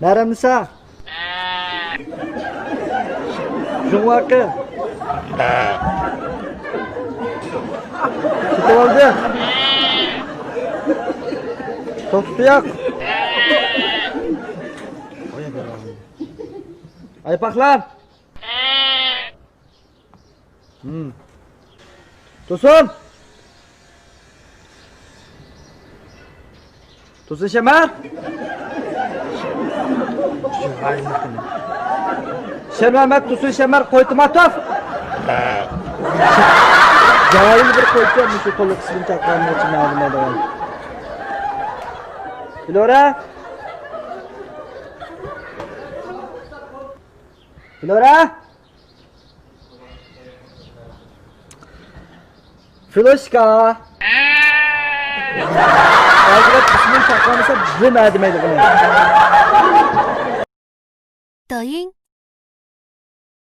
Neremlisa? Jungwakı. Çıtı oldu. Tostuyak. Aypaklan. Tosun. Tosun Şemer. Şermemet Tosun Şemer Koytumatov. Cahil bir koytuyor şu kolu kısmını çakranmak için ağzıma devam. Flora. Flora. Filoşka. Ağzıma kısmını çakranırsa bu merdimeydi bunu. 抖音